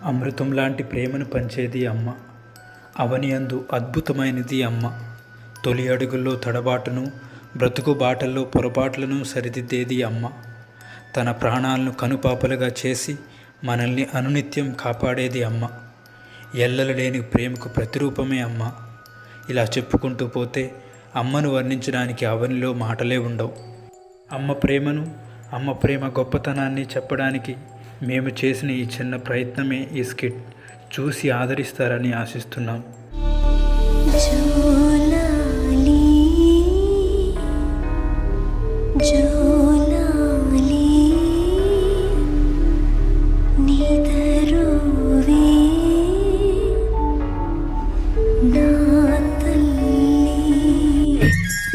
అమృతం లాంటి ప్రేమను పంచేది అమ్మ. అవనియందు అద్భుతమైనది అమ్మ. తొలి అడుగుల్లో తడబాటును, బ్రతుకు బాటల్లో పొరపాట్లను సరిదిద్దేది అమ్మ. తన ప్రాణాలను కనుపాపలుగా చేసి మనల్ని అనునిత్యం కాపాడేది అమ్మ. ఎల్లలలేని ప్రేమకు ప్రతిరూపమే అమ్మ. ఇలా చెప్పుకుంటూ పోతే అమ్మను వర్ణించడానికి అవనిలో మాటలే ఉండవు. అమ్మ ప్రేమ గొప్పతనాన్ని చెప్పడానికి మేము చేసిన ఈ చిన్న ప్రయత్నమే ఈ స్కిట్. చూసి ఆదరిస్తారని ఆశిస్తున్నాం.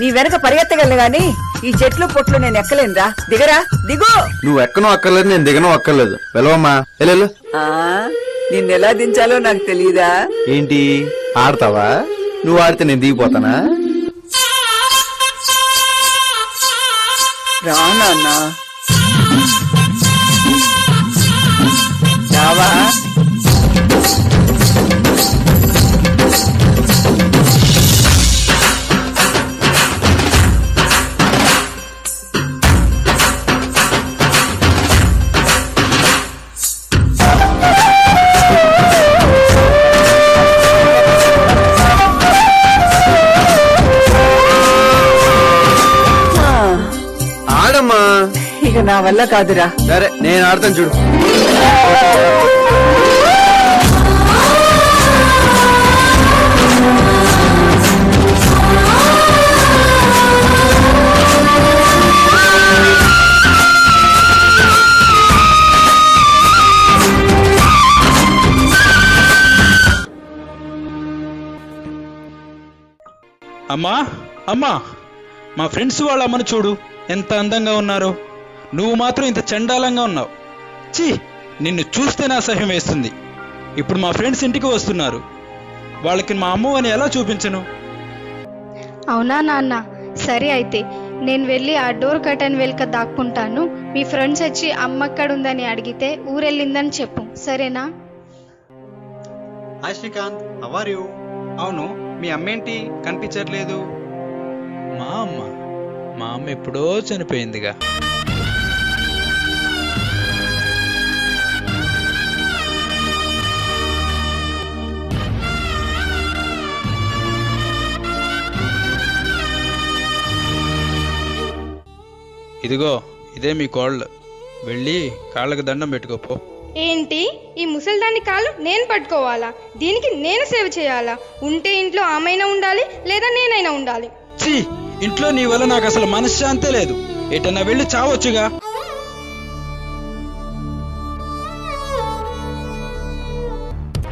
నీ వెనక పరిగెత్తగలను గాని ఈ చెట్లు పొట్లు నేను ఎక్కలేనురా. దిగరా, దిగు. నువ్వు ఎక్కనో అక్కర్లేదు, నేను దిగనో అక్కర్లేదు. వెళ్ళవమ్మా, వెళ్ళు. నిన్నెలా దించాలో నాకు తెలియదా? ఏంటి ఆడతావా? నువ్వు ఆడితే నేను దిగిపోతానా? రా నాన్న, రావా. ఇక నా వల్ల కాదురా. సరే నేను ఆడతాను చూడు. అమ్మా అమ్మా, మా ఫ్రెండ్స్ వాళ్ళ అమ్మను చూడు, ఎంత అందంగా ఉన్నారో. నువ్వు మాత్రం ఇంత చండాలంగా ఉన్నావు. ఛీ, నిన్ను చూస్తేనే అసహ్యం వేస్తుంది. ఇప్పుడు మా ఫ్రెండ్స్ ఇంటికి వస్తున్నారు, వాళ్ళకి మా అమ్మ అని ఎలా చూపించను? అవునా నాన్న, సరే అయితే నేను వెళ్ళి ఆ డోర్ కర్టన్ వెనుక దాక్కుంటాను. మీ ఫ్రెండ్స్ వచ్చి అమ్మ ఎక్కడుందని అడిగితే ఊరెళ్ళిందని చెప్పు, సరేనా? Hi Srikanth, how are you? అవును, మీ అమ్మేంటి కనిపించట్లేదు? మా అమ్మ ఎప్పుడో చనిపోయిందిగా. ఇదిగో ఇదే మీ కోళ్ళు, వెళ్ళి కాళ్ళకి దండం పెట్టుకోపో. ఏంటి, ఈ ముసలిదాన్ని కాళ్ళు నేను పట్టుకోవాలా? దీనికి నేను సేవ చేయాలా? ఉంటే ఇంట్లో ఆమెైనా ఉండాలి, లేదా నేనైనా ఉండాలి. ఛీ, ఇంట్లో నీ వల్ల నాకు అసలు మనశ్శాంతే లేదు. ఎటన్నా వెళ్ళి చావచ్చుగా.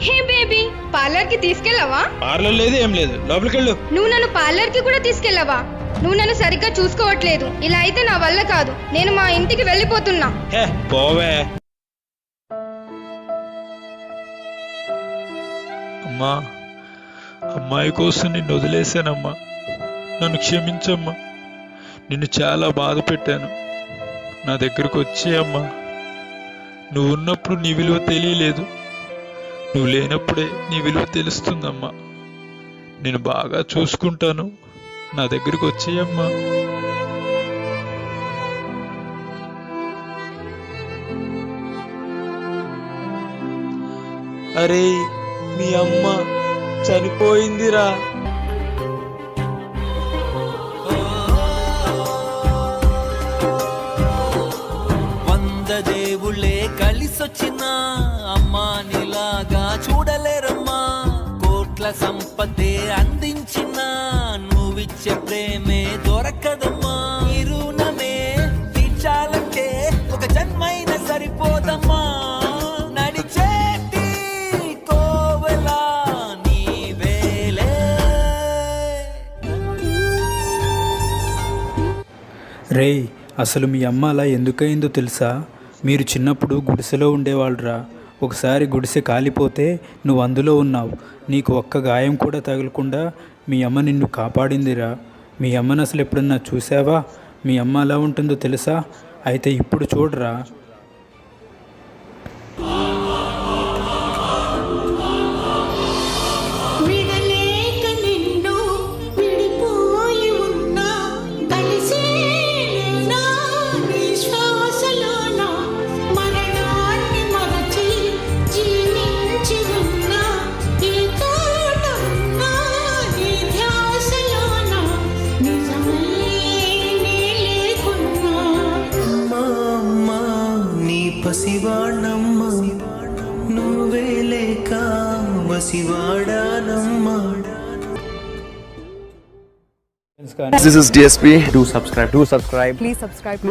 హే బేబీ, పార్లర్ కి తీసుకెళ్ళవా? పార్లర్ లేదు, ఏం లేదు, లోపలికెళ్ళు. నువ్వు నన్ను పార్లర్ కి కూడా తీసుకెళ్ళవా? నువ్వు నన్ను సరిగ్గా చూసుకోవట్లేదు. ఇలా అయితే నా వల్ల కాదు. నేను మా ఇంటికి వెళ్ళిపోతున్నా. హే పోవే. అమ్మా, అమ్మాయి కోసం నిన్ను వదిలేశానమ్మా, నన్ను క్షమించమ్మా. నిన్ను చాలా బాధ పెట్టాను. నా దగ్గరకు వచ్చే అమ్మా. నువ్వు ఉన్నప్పుడు నీ విలువ తెలియలేదు, నువ్వు లేనప్పుడే నీ విలువ తెలుస్తుందమ్మా. నేను బాగా చూసుకుంటాను, నా దగ్గరకు వచ్చేయమ్మా. అరే, మీ అమ్మ చనిపోయిందిరా. వంద దేవుళ్ళే కలిసొచ్చిన అమ్మా నీలాగా చూడలేరమ్మా. కోట్ల సంపదే అందించిన నువ్విచ్చే ప్రేమే దొరకదమ్మా. ఈ రుణమే తీర్చాలంటే ఒక జన్మైన సరిపోదమ్మా. నడిచేటి కోవెలా నీవేలే. రేయ్, అసలు మీ అమ్మ అలా ఎందుకయిందో తెలుసా? మీరు చిన్నప్పుడు గుడిసెలో ఉండేవాళ్ళరా. ఒకసారి గుడిసె కాలిపోతే నువ్వు అందులో ఉన్నావు. నీకు ఒక్క గాయం కూడా తగలకుండా మీ అమ్మ నిన్ను కాపాడిందిరా. మీ అమ్మను అసలు ఎప్పుడన్నా చూసావా? మీ అమ్మ ఎలా ఉంటుందో తెలుసా? అయితే ఇప్పుడు చూడరా. పసివాణమ్మ నువ్వే లేక వసివాడానమ్మా. This is DSP. Do subscribe. Do subscribe. Please subscribe.